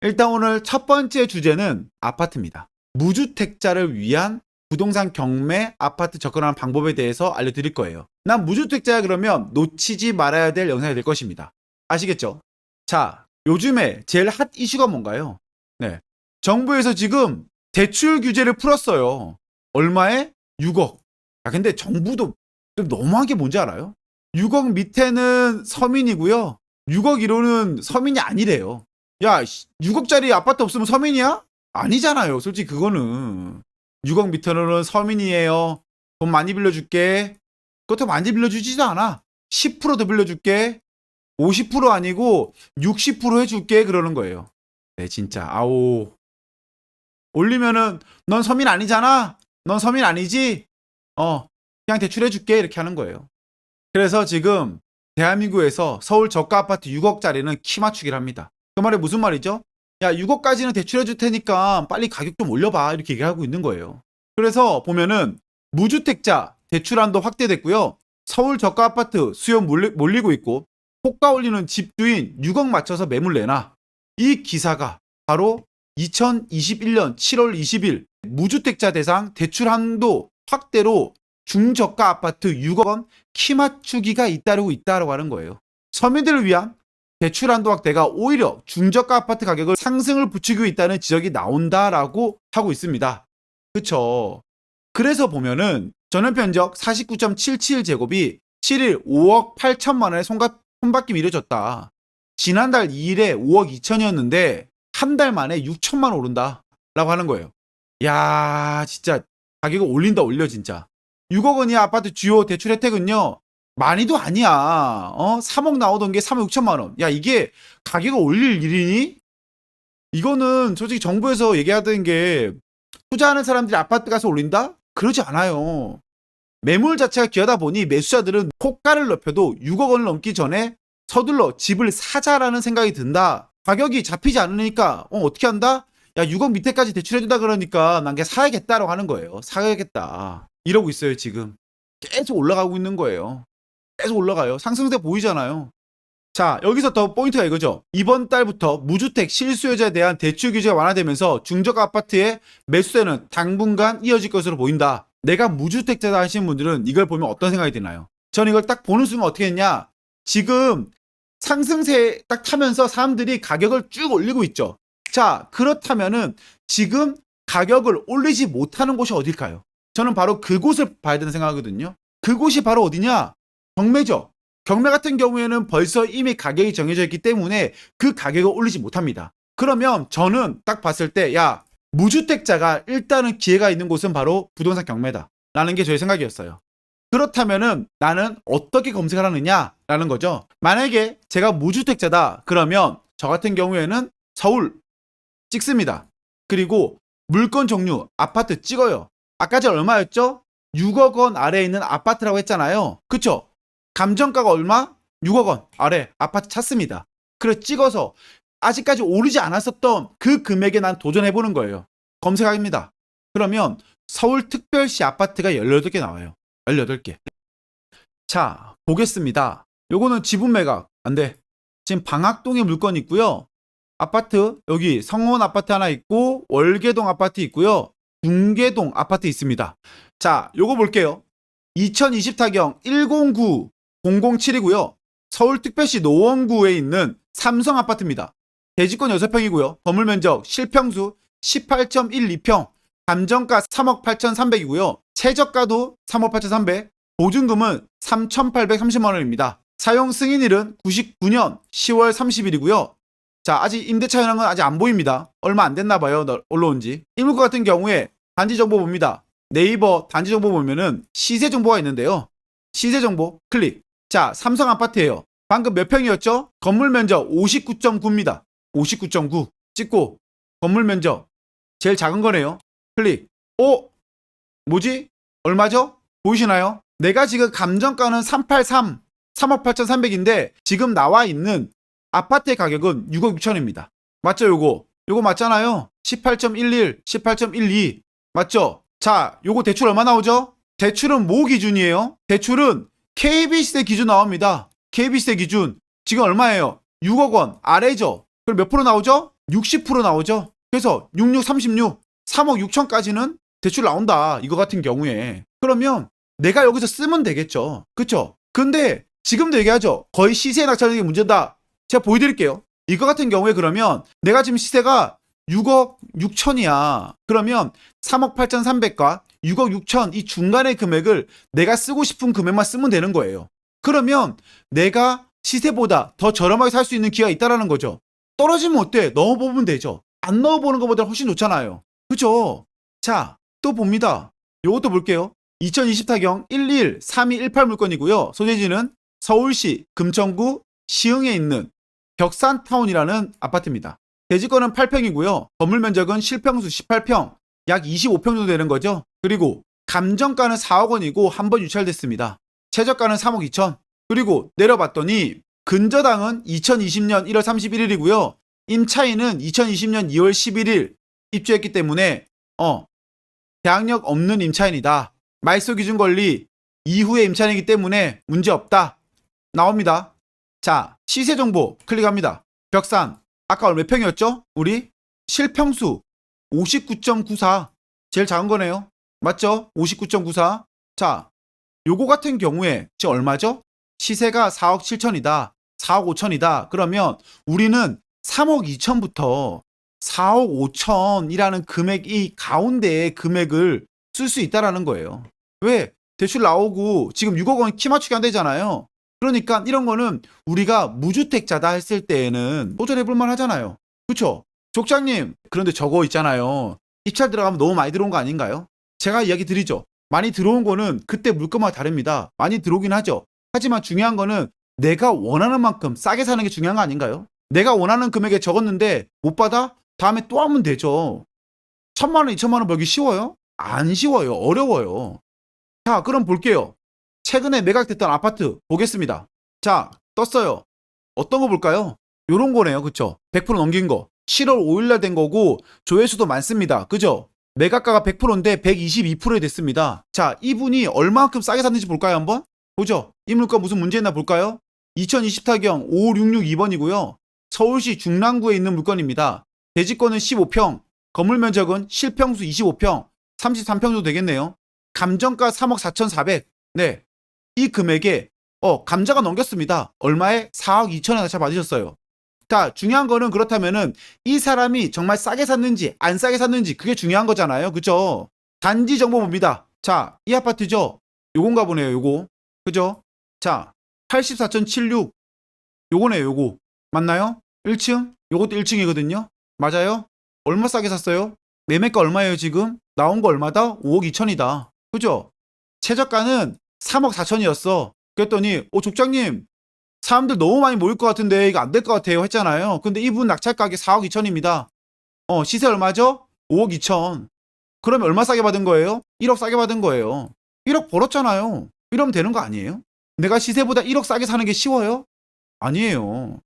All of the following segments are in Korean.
일단 오늘 첫 번째 주제는 아파트입니다. 무주택자를 위한 부동산 경매 아파트 접근하는 방법에 대해서 알려드릴 거예요. 난 무주택자야 그러면 놓치지 말아야 될 영상이 될 것입니다. 아시겠죠? 자, 요즘에 제일 핫 이슈가 뭔가요? 네. 정부에서 지금 대출 규제를 풀었어요. 얼마에? 6억. 야, 근데 정부도 좀 너무한 게 뭔지 알아요? 6억 밑에는 서민이고요. 6억 이로는 서민이 아니래요. 야, 6억짜리 아파트 없으면 서민이야? 아니잖아요. 솔직히 그거는. 6억 밑으로는 서민이에요. 돈 많이 빌려줄게. 그것도 많이 빌려주지도 않아. 10%더 빌려줄게. 50% 아니고 60% 해줄게. 그러는 거예요. 네, 진짜. 아오. 올리면은 넌 서민 아니잖아. 넌 서민 아니지? 그냥 대출해줄게. 이렇게 하는 거예요. 그래서 지금 대한민국에서 서울 저가 아파트 6억짜리는 키 맞추기를 합니다. 그 말이 무슨 말이죠? 야, 6억까지는 대출해 줄 테니까 빨리 가격 좀 올려봐. 이렇게 얘기하고 있는 거예요. 그래서 보면은 무주택자 대출 한도 확대됐고요. 서울 저가 아파트 수요 몰리고 있고 호가 올리는 집주인 6억 맞춰서 매물 내놔. 이 기사가 바로 2021년 7월 20일 무주택자 대상 대출 한도 확대로 중저가 아파트 6억 원 키 맞추기가 잇따르고 있다라고 하는 거예요. 서민들을 위한 대출 한도 확대가 오히려 중저가 아파트 가격을 상승을 부추기고 있다는 지적이 나온다라고 하고 있습니다. 그쵸? 그래서 보면은 전월면적 49.77제곱이 7일 5억 8천만 원에 손바뀜이 이뤄졌다. 지난달 2일에 5억 2천이었는데 한 달 만에 6천만 원 오른다라고 하는 거예요. 야, 진짜 가격을 올려 진짜. 6억 원이 아파트 주요 대출 혜택은요. 많이도 아니야. 3억 나오던 게 3억 6천만 원. 야, 이게 가격을 올릴 일이니? 이거는 솔직히 정부에서 얘기하던 게 투자하는 사람들이 아파트 가서 올린다? 그러지 않아요. 매물 자체가 귀하다 보니 매수자들은 호가를 높여도 6억 원을 넘기 전에 서둘러 집을 사자라는 생각이 든다. 가격이 잡히지 않으니까 어떻게 한다? 야, 6억 밑에까지 대출해준다 그러니까 난 그냥 사야겠다라고 하는 거예요. 사야겠다. 이러고 있어요, 지금. 계속 올라가고 있는 거예요. 계속 올라가요. 상승세 보이잖아요. 자, 여기서 더 포인트가 이거죠. 이번 달부터 무주택 실수요자에 대한 대출 규제가 완화되면서 중저가 아파트의 매수세는 당분간 이어질 것으로 보인다. 내가 무주택자다 하시는 분들은 이걸 보면 어떤 생각이 드나요? 저는 이걸 딱 보는 순간 어떻게 했냐? 지금 상승세 딱 타면서 사람들이 가격을 쭉 올리고 있죠. 자, 그렇다면은 지금 가격을 올리지 못하는 곳이 어딜까요? 저는 바로 그곳을 봐야 되는 생각하거든요. 그곳이 바로 어디냐? 경매죠. 경매 같은 경우에는 벌써 이미 가격이 정해져 있기 때문에 그 가격을 올리지 못합니다. 그러면 저는 딱 봤을 때, 야, 무주택자가 일단은 기회가 있는 곳은 바로 부동산 경매다. 라는 게 저의 생각이었어요. 그렇다면은 나는 어떻게 검색을 하느냐라는 거죠. 만약에 제가 무주택자다. 그러면 저 같은 경우에는 서울 찍습니다. 그리고 물건 종류, 아파트 찍어요. 아까 전 얼마였죠? 6억 원 아래에 있는 아파트라고 했잖아요. 그쵸? 감정가가 얼마? 6억 원 아래 아파트 찾습니다. 그래 찍어서 아직까지 오르지 않았었던 그 금액에 난 도전해보는 거예요. 검색합니다. 그러면 서울특별시 아파트가 18개 나와요. 18개. 자, 보겠습니다. 요거는 지분 매각. 안 돼. 지금 방학동에 물건 있고요. 아파트, 여기 성원 아파트 하나 있고, 월계동 아파트 있고요. 중계동 아파트 있습니다. 자, 요거 볼게요. 2020타경 109 007이고요. 서울특별시 노원구에 있는 삼성 아파트입니다. 대지권 6평이고요. 건물 면적 실평수 18.12평, 감정가 3억 8,300이고요. 최저가도 3억 8,300, 보증금은 3,830만 원입니다. 사용 승인일은 99년 10월 30일이고요. 자, 아직 임대차 현황은 아직 안 보입니다. 얼마 안 됐나 봐요. 올라온 지. 이 물건 같은 경우에 단지 정보 봅니다. 네이버 단지 정보 보면은 시세 정보가 있는데요. 시세 정보 클릭. 자, 삼성 아파트예요. 방금 몇 평이었죠? 건물 면적 59.9입니다. 59.9 찍고 건물 면적 제일 작은 거네요. 클릭. 뭐지? 얼마죠? 보이시나요? 내가 지금 감정가는 383, 3억 8,300인데 지금 나와 있는 아파트의 가격은 6억 6천입니다. 맞죠, 요거? 요거 맞잖아요. 18.11, 18.12 맞죠? 자, 요거 대출 얼마 나오죠? 대출은 뭐 기준이에요? 대출은 KB시세 기준 나옵니다. KB시세 기준 지금 얼마예요? 6억 원 아래죠. 그럼 몇 프로 나오죠? 60% 나오죠. 그래서 66, 36, 3억 6천까지는 대출 나온다. 이거 같은 경우에. 그러면 내가 여기서 쓰면 되겠죠. 그쵸? 근데 지금도 얘기하죠. 거의 시세에 낙찰하는 게 문제다. 제가 보여드릴게요. 이거 같은 경우에 그러면 내가 지금 시세가 6억 6천이야. 그러면 3억 8,300과 6억 6천 이 중간의 금액을 내가 쓰고 싶은 금액만 쓰면 되는 거예요. 그러면 내가 시세보다 더 저렴하게 살 수 있는 기회가 있다라는 거죠. 떨어지면 어때? 넣어보면 되죠. 안 넣어보는 것보다 훨씬 좋잖아요. 그죠? 자, 또 봅니다. 요것도 볼게요. 2020타경 113218 물건이고요. 소재지는 서울시 금천구 시흥에 있는 벽산타운이라는 아파트입니다. 대지권은 8평이고요. 건물 면적은 실평수 18평, 약 25평 정도 되는 거죠. 그리고 감정가는 4억 원이고 한 번 유찰됐습니다. 최저가는 3억 2천. 그리고 내려봤더니 근저당은 2020년 1월 31일이고요. 임차인은 2020년 2월 11일 입주했기 때문에 대항력 없는 임차인이다. 말소 기준 권리 이후의 임차인이기 때문에 문제 없다. 나옵니다. 자, 시세 정보 클릭합니다. 벽산 아까 몇 평이었죠? 우리 실평수 59.94 제일 작은 거네요. 맞죠? 59.94. 자, 요거 같은 경우에 지금 얼마죠? 시세가 4억 7천이다. 4억 5천이다. 그러면 우리는 3억 2천부터 4억 5천이라는 금액, 이 가운데의 금액을 쓸 수 있다라는 거예요. 왜? 대출 나오고 지금 6억 원 키 맞추기 안 되잖아요. 그러니까 이런 거는 우리가 무주택자다 했을 때에는 도전해볼 만 하잖아요. 그쵸? 족장님, 그런데 저거 있잖아요. 입찰 들어가면 너무 많이 들어온 거 아닌가요? 제가 이야기 드리죠. 많이 들어온 거는 그때 물건마다 다릅니다. 많이 들어오긴 하죠. 하지만 중요한 거는 내가 원하는 만큼 싸게 사는 게 중요한 거 아닌가요? 내가 원하는 금액에 적었는데 못 받아? 다음에 또 하면 되죠. 1,000만 원, 2천만 원 벌기 쉬워요? 안 쉬워요. 어려워요. 자, 그럼 볼게요. 최근에 매각됐던 아파트 보겠습니다. 자, 떴어요. 어떤 거 볼까요? 요런 거네요. 그쵸? 100% 넘긴 거. 7월 5일날 된 거고 조회수도 많습니다. 그죠? 매각가가 100%인데 122%에 됐습니다. 자, 이분이 얼마만큼 싸게 샀는지 볼까요? 한번? 보죠. 이 물건 무슨 문제 있나 볼까요? 2020타경 5662번이고요. 서울시 중랑구에 있는 물건입니다. 대지권은 15평, 건물 면적은 실평수 25평, 33평 정도 되겠네요. 감정가 3억 4,400. 네. 이 금액에 감자가 넘겼습니다. 얼마에? 4억 2천에 낙찰 받으셨어요. 자, 중요한 거는 그렇다면은 이 사람이 정말 싸게 샀는지 안 싸게 샀는지 그게 중요한 거잖아요. 그죠? 단지 정보 봅니다. 자, 이 아파트죠? 요건가 보네요. 요거. 그죠? 자, 84.76 요거네요. 요거. 맞나요? 1층? 요것도 1층이거든요. 맞아요? 얼마 싸게 샀어요? 매매가 얼마예요 지금? 나온 거 얼마다? 5억 2천이다. 그죠? 최저가는 3억 4천이었어. 그랬더니 족장님 사람들 너무 많이 모일 것 같은데 이거 안 될 것 같아요 했잖아요. 근데 이분 낙찰 가격 4억 2천입니다. 시세 얼마죠? 5억 2천. 그러면 얼마 싸게 받은 거예요? 1억 싸게 받은 거예요. 1억 벌었잖아요. 이러면 되는 거 아니에요? 내가 시세보다 1억 싸게 사는 게 쉬워요? 아니에요.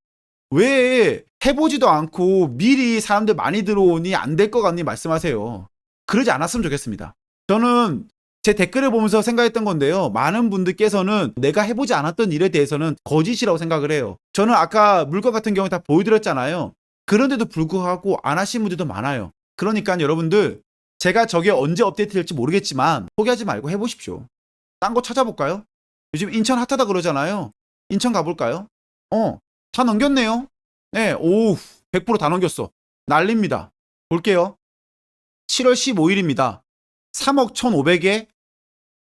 왜 해보지도 않고 미리 사람들 많이 들어오니 안 될 것 같니 말씀하세요. 그러지 않았으면 좋겠습니다. 저는 제 댓글을 보면서 생각했던 건데요. 많은 분들께서는 내가 해보지 않았던 일에 대해서는 거짓이라고 생각을 해요. 저는 아까 물건 같은 경우에 다 보여드렸잖아요. 그런데도 불구하고 안 하신 분들도 많아요. 그러니까 여러분들 제가 저게 언제 업데이트 될지 모르겠지만 포기하지 말고 해보십시오. 딴 거 찾아볼까요? 요즘 인천 핫하다 그러잖아요. 인천 가볼까요? 다 넘겼네요. 네, 오우, 100%다 넘겼어. 난립니다. 볼게요. 7월 15일입니다. 3억 1,500에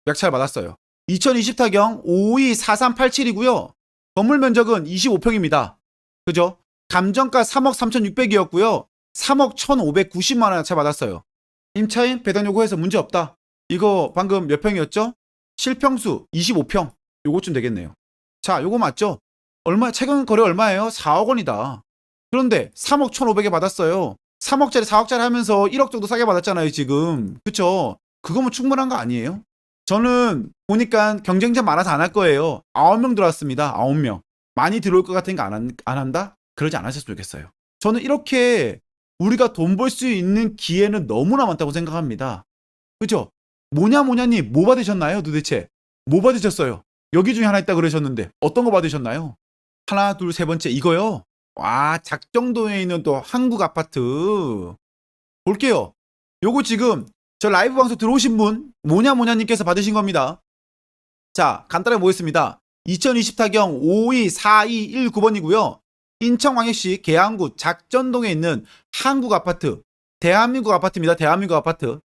약찰 받았어요. 2020타경 524387이고요. 건물 면적은 25평입니다. 그죠? 감정가 3억 3,600이었고요. 3억 1,590만 원 약찰 받았어요. 임차인 배당 요구해서 문제 없다. 이거 방금 몇 평이었죠? 실평수 25평. 요거쯤 되겠네요. 자, 요거 맞죠? 최근 거래 얼마예요? 4억 원이다. 그런데 3억 1,500에 받았어요. 3억짜리 4억짜리 하면서 1억 정도 싸게 받았잖아요 지금. 그쵸? 그거면 충분한 거 아니에요? 저는 보니까 경쟁자 많아서 안 할 거예요. 9명 들어왔습니다. 9명. 많이 들어올 것 같으니까 안 한다? 그러지 않으셨으면 좋겠어요. 저는 이렇게 우리가 돈 벌 수 있는 기회는 너무나 많다고 생각합니다. 그죠? 뭐냐님 뭐 받으셨나요 도대체? 뭐 받으셨어요? 여기 중에 하나 있다 그러셨는데 어떤 거 받으셨나요? 하나, 둘, 세 번째 이거요. 와, 작정동에 있는 또 한국 아파트. 볼게요. 요거 지금 저 라이브 방송 들어오신 분, 뭐냐님께서 받으신 겁니다. 자, 간단하게 보겠습니다. 2024경 524219번이고요. 인천광역시 계양구 작전동에 있는 한국 아파트. 대한민국 아파트입니다. 대한민국 아파트.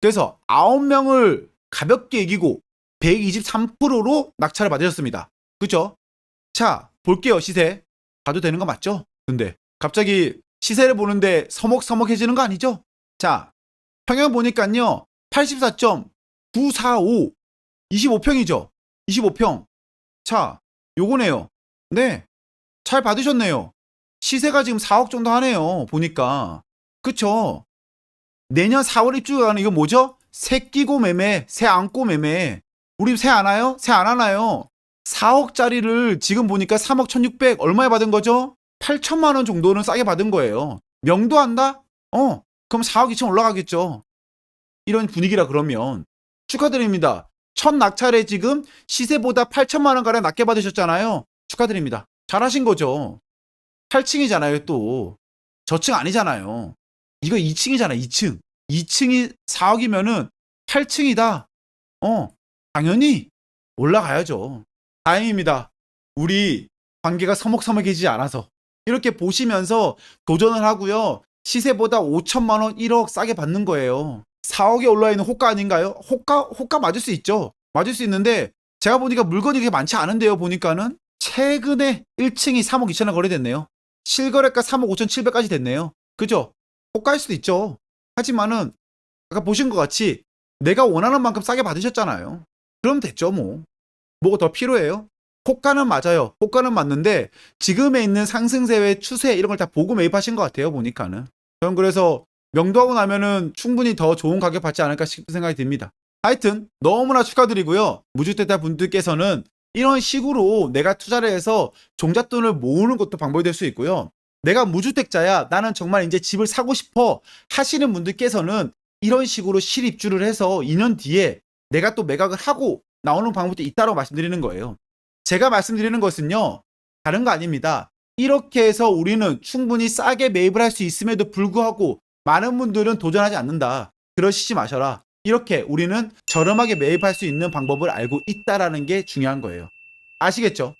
그래서 9명을 가볍게 이기고 123%로 낙찰을 받으셨습니다. 그쵸? 자, 볼게요. 시세. 봐도 되는 거 맞죠? 근데 갑자기 시세를 보는데 서먹서먹해지는 거 아니죠? 자, 평형 보니까요. 84.945 25평이죠. 25평. 자, 요거네요. 네. 잘 받으셨네요. 시세가 지금 4억 정도 하네요. 보니까. 그쵸? 내년 4월 입주가 가는 이거 뭐죠? 새 끼고 매매, 새 안고 매매. 우리 새 안 와요? 새 안 하나요? 4억짜리를 지금 보니까 3억 1600 얼마에 받은 거죠? 8천만 원 정도는 싸게 받은 거예요. 명도한다? 그럼 4억 2천 올라가겠죠. 이런 분위기라 그러면 축하드립니다. 첫 낙찰에 지금 시세보다 8천만 원 가량 낮게 받으셨잖아요. 축하드립니다. 잘하신 거죠. 8층이잖아요. 또 저층 아니잖아요. 이거 2층이잖아. 2층. 2층이 4억이면은 8층이다. 당연히 올라가야죠. 다행입니다. 우리 관계가 서먹서먹해지지 않아서 이렇게 보시면서 도전을 하고요. 시세보다 5천만 원, 1억 싸게 받는 거예요. 4억에 올라 있는 호가 아닌가요? 호가 맞을 수 있죠. 맞을 수 있는데 제가 보니까 물건이 그렇게 많지 않은데요. 보니까는 최근에 1층이 3억 2천 원 거래됐네요. 실거래가 3억 5천 7백까지 됐네요. 그죠? 호가일 수도 있죠. 하지만은 아까 보신 것 같이 내가 원하는 만큼 싸게 받으셨잖아요. 그럼 됐죠 뭐. 뭐가 더 필요해요? 호가는 맞아요. 호가는 맞는데 지금에 있는 상승세의 추세 이런 걸 다 보고 매입하신 것 같아요. 보니까는. 저는 그래서 명도하고 나면은 충분히 더 좋은 가격 받지 않을까 싶은 생각이 듭니다. 하여튼 너무나 축하드리고요. 무주택자 분들께서는 이런 식으로 내가 투자를 해서 종잣돈을 모으는 것도 방법이 될 수 있고요. 내가 무주택자야. 나는 정말 이제 집을 사고 싶어 하시는 분들께서는 이런 식으로 실입주를 해서 2년 뒤에 내가 또 매각을 하고 나오는 방법도 있다고 말씀드리는 거예요. 제가 말씀드리는 것은요. 다른 거 아닙니다. 이렇게 해서 우리는 충분히 싸게 매입을 할 수 있음에도 불구하고 많은 분들은 도전하지 않는다. 그러시지 마셔라. 이렇게 우리는 저렴하게 매입할 수 있는 방법을 알고 있다라는 게 중요한 거예요. 아시겠죠?